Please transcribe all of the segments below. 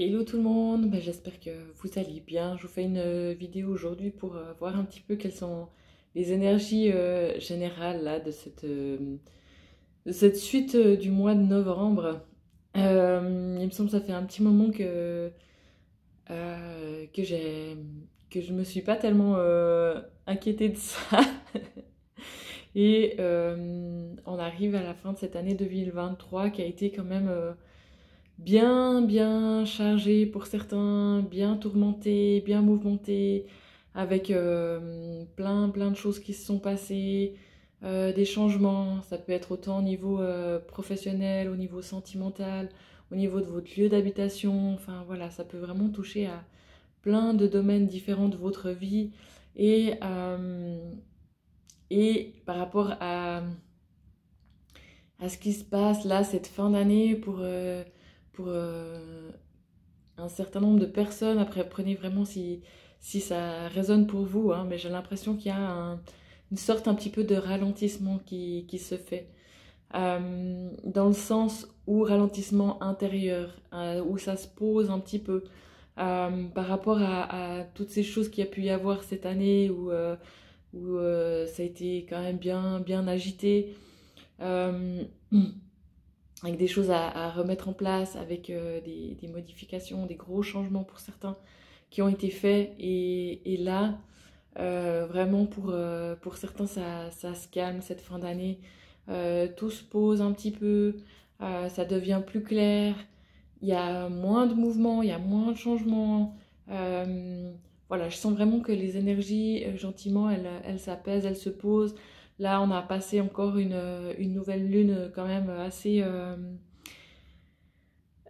Hello tout le monde, j'espère que vous allez bien. Je vous fais une vidéo aujourd'hui pour voir un petit peu quelles sont les énergies générales là, de cette suite du mois de novembre. Il me semble que ça fait un petit moment euh, que j'ai, que je me suis pas tellement inquiétée de ça. Et on arrive à la fin de cette année 2023 qui a été quand même bien chargé pour certains, bien tourmenté, bien mouvementé, avec plein de choses qui se sont passées, des changements. Ça peut être autant au niveau professionnel, au niveau sentimental, au niveau de votre lieu d'habitation. Enfin voilà, ça peut vraiment toucher à plein de domaines différents de votre vie. Et, euh, et par rapport à ce qui se passe là, cette fin d'année pour un certain nombre de personnes. Après, prenez vraiment si ça résonne pour vous, hein, mais j'ai l'impression qu'il y a une sorte un petit peu de ralentissement qui se fait. Dans le sens où ralentissement intérieur, où ça se pose un petit peu par rapport à toutes ces choses qu'il y a pu y avoir cette année où ça a été quand même bien agité. Euh, avec des choses à remettre en place, avec des modifications, des gros changements pour certains qui ont été faits. Et là, vraiment pour certains, ça se calme cette fin d'année. Tout se pose un petit peu, ça devient plus clair, il y a moins de mouvements, il y a moins de changements. Euh, voilà, je sens vraiment que les énergies, gentiment, elles s'apaisent, elles se posent. Là, on a passé encore une nouvelle lune quand même assez...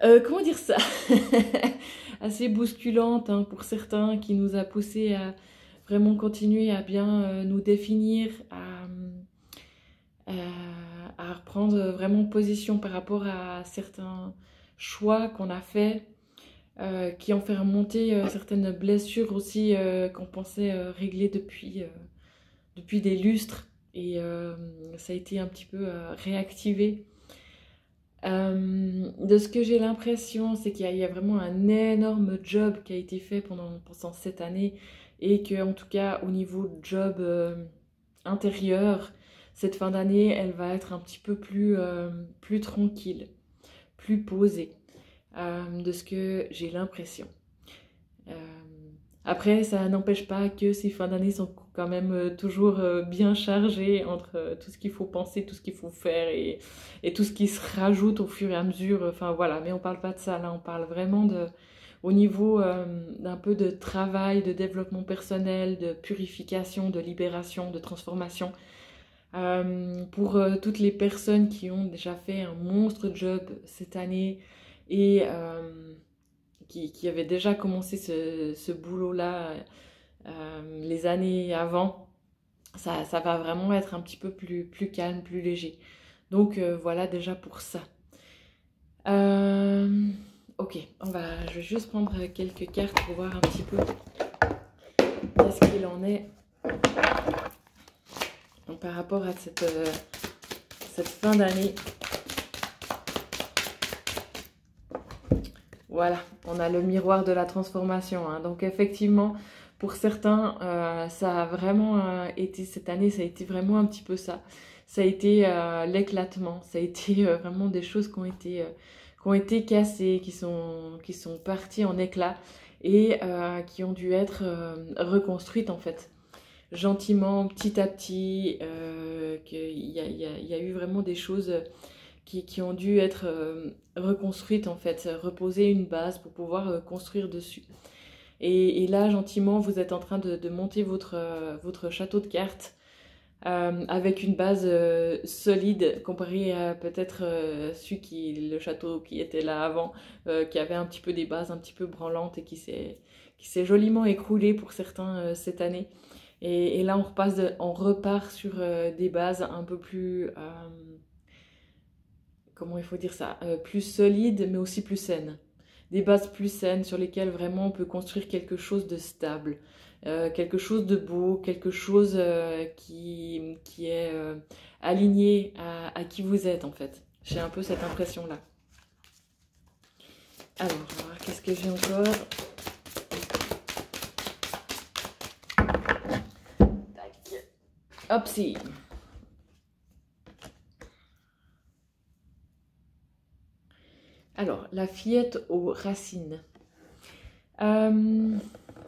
comment dire ça? Assez bousculante hein, pour certains, qui nous a poussé à vraiment continuer à bien nous définir, à reprendre vraiment position par rapport à certains choix qu'on a faits, qui ont fait remonter certaines blessures aussi qu'on pensait régler depuis des lustres. Et ça a été un petit peu réactivé. De ce que j'ai l'impression, c'est qu'il y a vraiment un énorme job qui a été fait pendant cette année et que, en tout cas, au niveau job intérieur, cette fin d'année, elle va être un petit peu plus tranquille, plus posée, de ce que j'ai l'impression. Euh, Après, ça n'empêche pas que ces fins d'année sont quand même toujours bien chargées entre tout ce qu'il faut penser, tout ce qu'il faut faire et tout ce qui se rajoute au fur et à mesure. Enfin voilà, mais on parle pas de ça là, on parle vraiment au niveau d'un peu de travail, de développement personnel, de purification, de libération, de transformation. Pour toutes les personnes qui ont déjà fait un monstre job cette année et qui avaient déjà commencé ce boulot-là les années avant, ça va vraiment être un petit peu plus calme, plus léger. Donc voilà déjà pour ça. Ok, je vais juste prendre quelques cartes pour voir un petit peu qu'est-ce qu'il en est. Donc, par rapport à cette fin d'année. Voilà, on a le miroir de la transformation. Hein. Donc effectivement, pour certains, ça a vraiment été, cette année, ça a été vraiment un petit peu ça. Ça a été l'éclatement, ça a été vraiment des choses qui ont été cassées, qui sont parties en éclats et qui ont dû être reconstruites en fait. Gentiment, petit à petit, il y a eu vraiment des choses qui ont dû être reconstruites en fait, reposer une base pour pouvoir construire dessus. Et là, gentiment, vous êtes en train de monter votre château de cartes avec une base solide comparé à peut-être le château qui était là avant, qui avait un petit peu des bases un petit peu branlantes et qui s'est joliment écroulé pour certains cette année. Et là, on repart sur des bases un peu plus comment il faut dire ça, plus solide mais aussi plus saine. Des bases plus saines sur lesquelles vraiment on peut construire quelque chose de stable, quelque chose de beau, quelque chose qui est aligné à qui vous êtes en fait. J'ai un peu cette impression-là. Alors, qu'est-ce que j'ai encore? Tac. Hop, si. Alors, la fillette aux racines.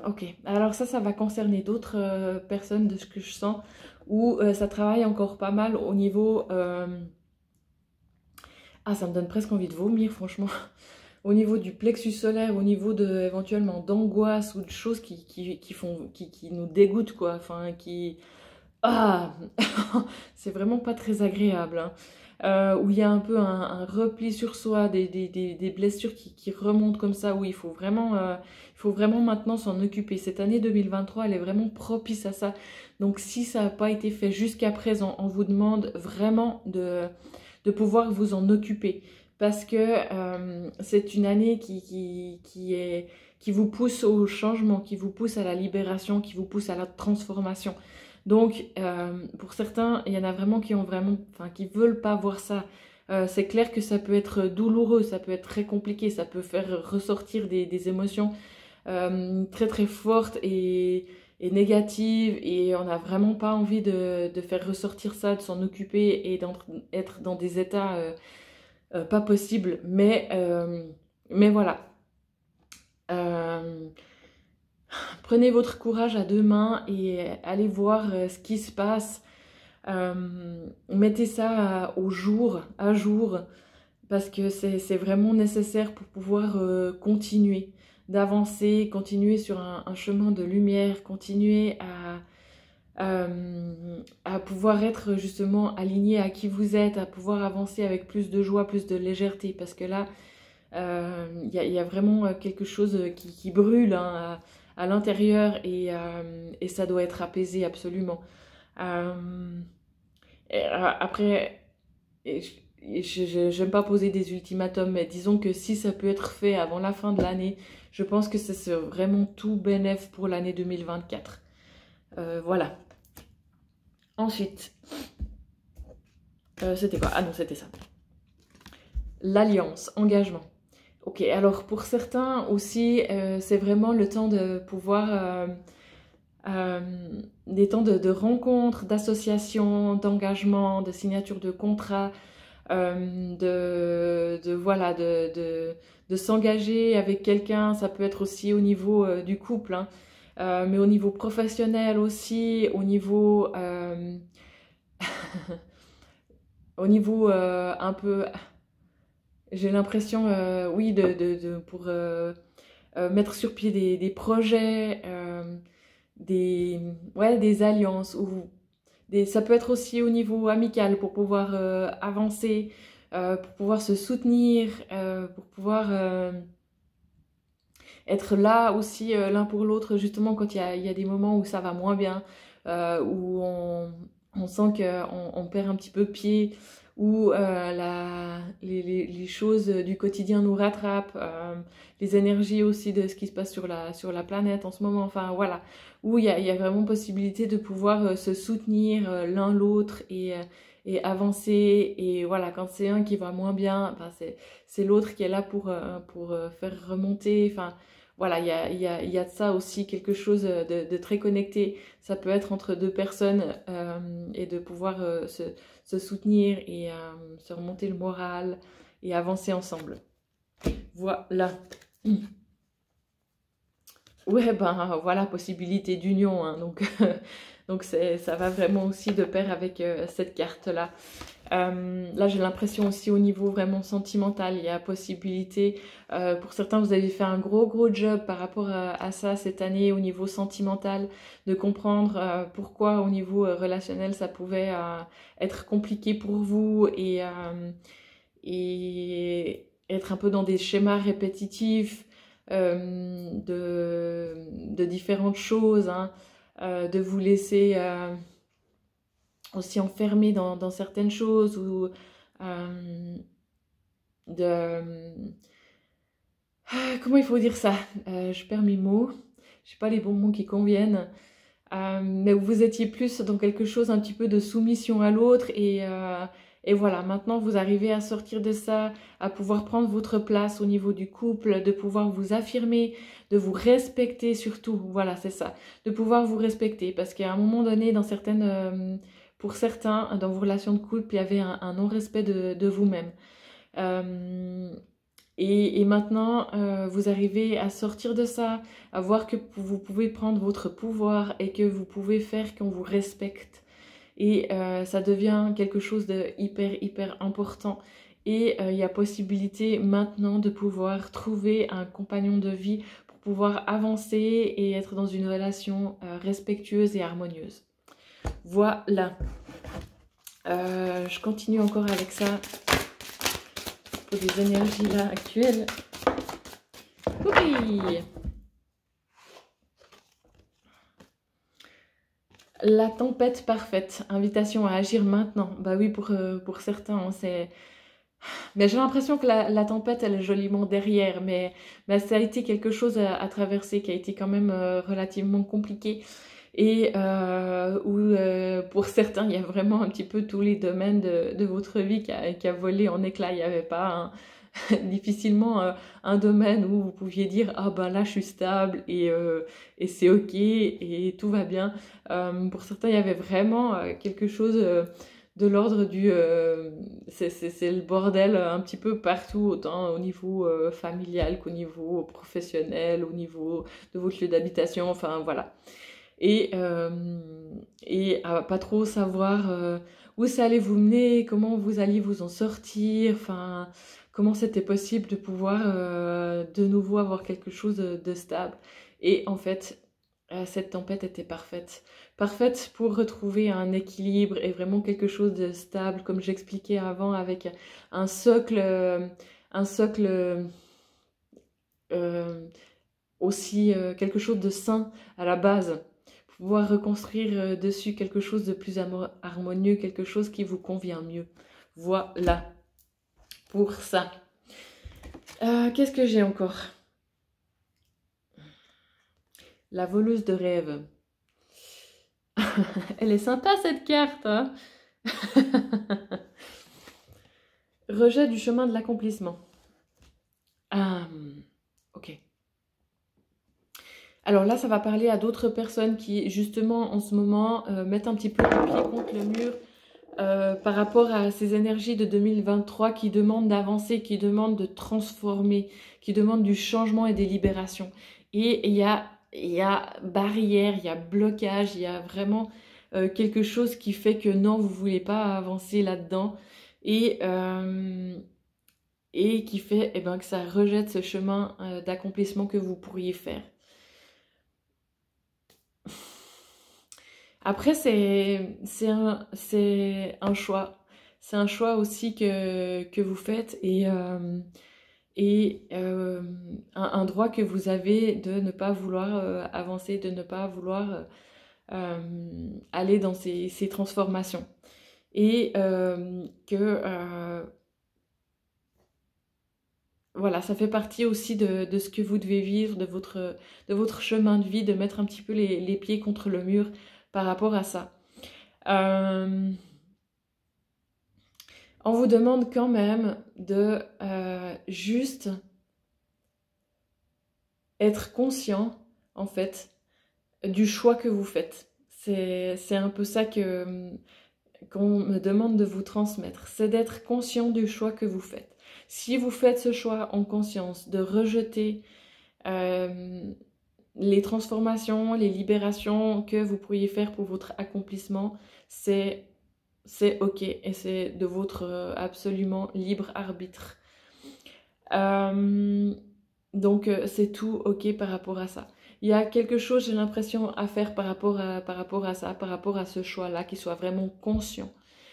Ok, alors ça va concerner d'autres personnes de ce que je sens, où ça travaille encore pas mal au niveau... Ah, ça me donne presque envie de vomir, franchement. Au niveau du plexus solaire, au niveau de éventuellement d'angoisse ou de choses qui nous dégoûtent, quoi. Enfin, qui... Ah, c'est vraiment pas très agréable, hein. Où il y a un peu un repli sur soi, des blessures qui remontent comme ça, où il faut vraiment maintenant s'en occuper. Cette année 2023, elle est vraiment propice à ça. Donc si ça n'a pas été fait jusqu'à présent, on vous demande vraiment de pouvoir vous en occuper. Parce que c'est une année qui vous pousse au changement, qui vous pousse à la libération, qui vous pousse à la transformation. Donc, pour certains, il y en a vraiment qui veulent pas voir ça. C'est clair que ça peut être douloureux, ça peut être très compliqué, ça peut faire ressortir des émotions très très fortes et négatives, et on n'a vraiment pas envie de faire ressortir ça, de s'en occuper et d'être dans des états pas possibles. Mais voilà. Prenez votre courage à deux mains et allez voir ce qui se passe. Mettez ça à jour, parce que c'est vraiment nécessaire pour pouvoir continuer, d'avancer, continuer sur un chemin de lumière, continuer à pouvoir être justement aligné à qui vous êtes, à pouvoir avancer avec plus de joie, plus de légèreté, parce que là, il y a vraiment quelque chose qui brûle, hein, à l'intérieur, et ça doit être apaisé absolument. Après, je n'aime pas poser des ultimatums, mais disons que si ça peut être fait avant la fin de l'année, je pense que c'est vraiment tout bénef pour l'année 2024. Voilà. Ensuite, c'était quoi? Ah non, c'était ça. L'alliance, engagement. Ok, alors pour certains aussi, c'est vraiment le temps de pouvoir... des temps de rencontres, d'associations, d'engagement, de signature de contrats, voilà, de s'engager avec quelqu'un. Ça peut être aussi au niveau du couple, hein, mais au niveau professionnel aussi, au niveau, au niveau un peu, j'ai l'impression, oui, pour mettre sur pied des projets, des alliances, ça peut être aussi au niveau amical pour pouvoir avancer, pour pouvoir se soutenir, pour pouvoir être là aussi l'un pour l'autre, justement quand il y a des moments où ça va moins bien, où on sent qu'on perd un petit peu pied, où les choses du quotidien nous rattrapent, les énergies aussi de ce qui se passe sur la planète en ce moment, enfin voilà, où il y a vraiment possibilité de pouvoir se soutenir l'un l'autre et avancer. Et voilà, quand c'est un qui va moins bien, ben c'est l'autre qui est là pour faire remonter. Enfin voilà, il y a de ça aussi, quelque chose de très connecté. Ça peut être entre deux personnes, et de pouvoir se soutenir et se remonter le moral et avancer ensemble. Voilà. Ouais, ben voilà, possibilité d'union, hein, donc ça va vraiment aussi de pair avec cette carte-là. Là, j'ai l'impression aussi au niveau vraiment sentimental, il y a possibilité, pour certains, vous avez fait un gros job par rapport à ça cette année au niveau sentimental, de comprendre pourquoi au niveau relationnel ça pouvait être compliqué pour vous, et être un peu dans des schémas répétitifs de différentes choses, hein, de vous laisser aussi enfermer dans certaines choses, ou comment il faut dire ça, je perds mes mots, je sais pas les bons mots qui conviennent, mais vous étiez plus dans quelque chose un petit peu de soumission à l'autre, Et voilà, maintenant vous arrivez à sortir de ça, à pouvoir prendre votre place au niveau du couple, de pouvoir vous affirmer, de vous respecter surtout. Voilà, c'est ça. De pouvoir vous respecter. Parce qu'à un moment donné, pour certains, dans vos relations de couple, il y avait un non-respect de vous-même. Euh, et maintenant, vous arrivez à sortir de ça, à voir que vous pouvez prendre votre pouvoir et que vous pouvez faire qu'on vous respecte. Et ça devient quelque chose de hyper important. Et il y a possibilité maintenant de pouvoir trouver un compagnon de vie pour pouvoir avancer et être dans une relation respectueuse et harmonieuse. Voilà. Je continue encore avec ça pour les énergies là actuelles. Oui. La tempête parfaite. Invitation à agir maintenant. Bah oui, pour certains, hein, c'est... Mais j'ai l'impression que la tempête, elle est joliment derrière. Mais ça a été quelque chose à traverser qui a été quand même relativement compliqué. Et où pour certains, il y a vraiment un petit peu tous les domaines de votre vie qui a volé en éclats. Il n'y avait pas difficilement un domaine où vous pouviez dire ah ben là je suis stable et c'est ok et tout va bien. Pour certains, il y avait vraiment quelque chose de l'ordre du c'est le bordel un petit peu partout, autant au niveau familial qu'au niveau professionnel, au niveau de votre lieu d'habitation, enfin voilà. Et, euh, et à pas trop savoir où ça allait vous mener, comment vous alliez vous en sortir, enfin comment c'était possible de pouvoir de nouveau avoir quelque chose de stable. Et en fait, cette tempête était parfaite. Parfaite pour retrouver un équilibre et vraiment quelque chose de stable, comme j'expliquais avant, avec un socle, euh, aussi quelque chose de sain à la base. Pouvoir reconstruire dessus quelque chose de plus harmonieux, quelque chose qui vous convient mieux. Voilà pour ça. Qu'est-ce que j'ai encore? La voleuse de rêve. Elle est sympa cette carte, hein. Rejet du chemin de l'accomplissement. Ok. Alors là, ça va parler à d'autres personnes qui, justement, en ce moment, mettent un petit peu le pied contre le mur par rapport à ces énergies de 2023 qui demandent d'avancer, qui demandent de transformer, qui demandent du changement et des libérations. Et il y a barrière, il y a blocage, il y a vraiment quelque chose qui fait que non, vous ne voulez pas avancer là-dedans. Et qui fait eh ben, que ça rejette ce chemin d'accomplissement que vous pourriez faire. Après, c'est un choix. C'est un choix aussi que vous faites et un droit que vous avez de ne pas vouloir avancer, de ne pas vouloir aller dans ces transformations. Et voilà, ça fait partie aussi de ce que vous devez vivre, de votre chemin de vie, de mettre un petit peu les pieds contre le mur par rapport à ça. On vous demande quand même de juste être conscient, en fait, du choix que vous faites. C'est un peu ça qu'on me demande de vous transmettre. C'est d'être conscient du choix que vous faites. Si vous faites ce choix en conscience de rejeter les transformations, les libérations que vous pourriez faire pour votre accomplissement, c'est ok et c'est de votre absolument libre arbitre. Donc c'est tout ok par rapport à ça. Il y a quelque chose, j'ai l'impression, à faire par rapport à ça, par rapport à ce choix-là, qui soit vraiment conscient.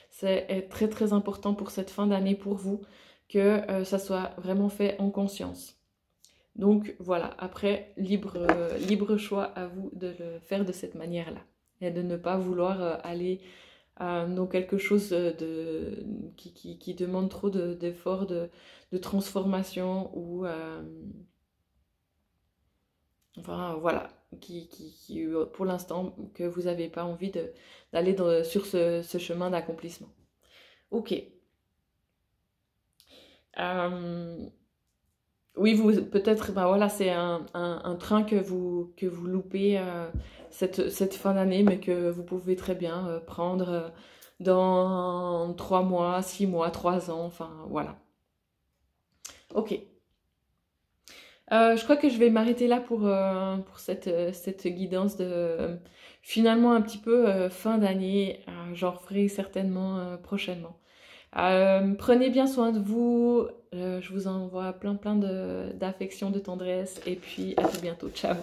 C'est très très important pour cette fin d'année pour vous que ça soit vraiment fait en conscience. Donc voilà, après, libre choix à vous de le faire de cette manière-là. Et de ne pas vouloir aller dans quelque chose qui demande trop d'efforts, de transformation ou... enfin voilà, qui pour l'instant, que vous n'avez pas envie d'aller sur ce chemin d'accomplissement. Ok, Euh, oui, vous peut-être, bah voilà, c'est un train que vous loupez cette fin d'année, mais que vous pouvez très bien prendre dans 3 mois, 6 mois, 3 ans, enfin voilà. Ok. Je crois que je vais m'arrêter là pour cette guidance de finalement un petit peu fin d'année. J'en referai certainement prochainement. Prenez bien soin de vous. Je vous envoie plein de d'affection, de tendresse et puis à tout bientôt. Ciao.